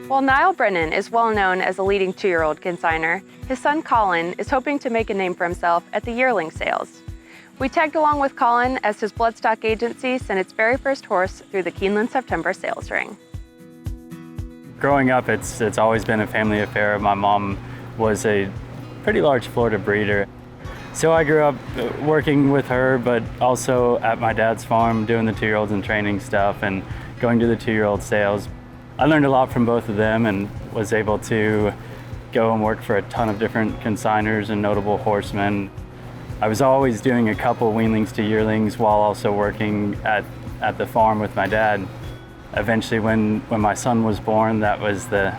While Niall Brennan is well known as a leading 2-year-old consigner, his son Colin is hoping to make a name for himself at the yearling sales. We tagged along with Colin as his bloodstock agency sent its very first horse through the Keeneland September Sales ring. Growing up, it's always been a family affair. My mom was a pretty large Florida breeder. So I grew up working with her, but also at my dad's farm doing the 2-year-olds and training stuff and going to the 2-year-old sales. I learned a lot from both of them and was able to go and work for a ton of different consigners and notable horsemen. I was always doing a couple weanlings to yearlings while also working at the farm with my dad. Eventually, when my son was born, that was the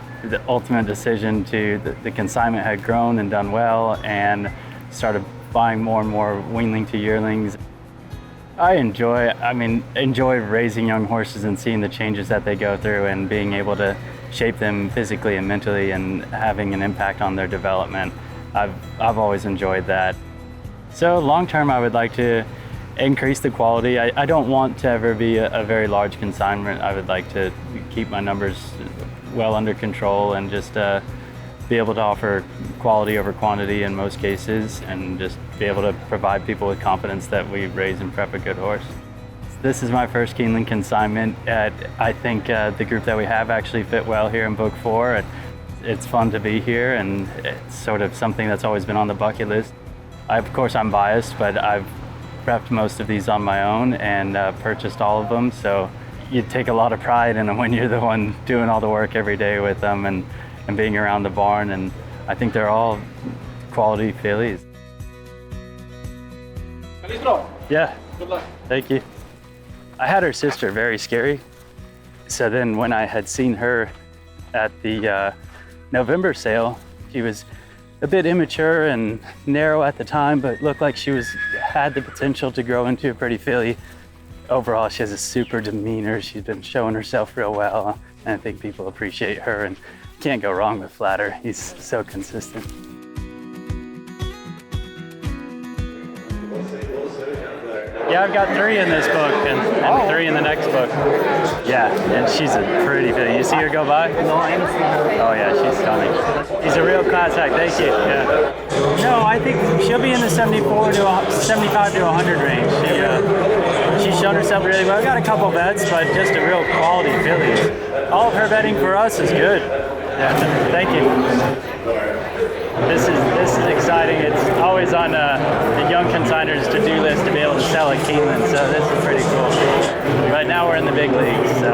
ultimate decision the consignment had grown and done well, and started buying more and more weanling to yearlings. I enjoy raising young horses and seeing the changes that they go through and being able to shape them physically and mentally and having an impact on their development. I've always enjoyed that. So long term, I would like to increase the quality. I don't want to ever be a very large consignment. I would like to keep my numbers well under control and just be able to offer quality over quantity in most cases, and just be able to provide people with confidence that we raise and prep a good horse. This is my first Keeneland consignment. I think the group that we have actually fit well here in Book 4. It's fun to be here, and it's sort of something that's always been on the bucket list. Of course, I'm biased, but I've prepped most of these on my own and purchased all of them, so you take a lot of pride in them when you're the one doing all the work every day with them and being around the barn, and I think they're all quality fillies. Yeah. Good luck. Thank you. I had her sister very scary, so then when I had seen her at the November sale, she was a bit immature and narrow at the time, but looked like she had the potential to grow into a pretty filly. Overall, she has a super demeanor. She's been showing herself real well, and I think people appreciate her, and can't go wrong with Flatter. He's so consistent. Yeah, I've got 3 in this book and 3 in the next book. Yeah, and she's a pretty filly. You see her go by? No, I haven't seen her. Oh yeah, she's stunning. He's a real class act. Thank you. Yeah. No, I think she'll be in the 75 to 100 range. She's shown herself really well. I've got a couple bets, but just a real quality filly. All of her betting for us is good. Yeah, thank you. This is exciting. It's always on the young consigner's to-do list to be able to sell at Keeneland, so this is pretty cool. Right now we're in the big leagues. So.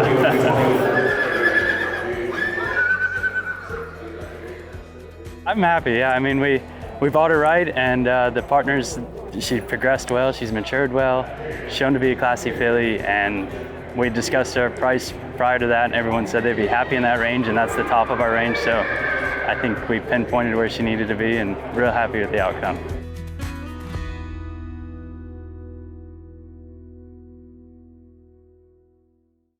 I'm happy. Yeah, I mean we bought her right, and the partners. She progressed well. She's matured well. Shown to be a classy filly, and we discussed our price prior to that, and everyone said they'd be happy in that range, and that's the top of our range. So I think we pinpointed where she needed to be, and real happy with the outcome.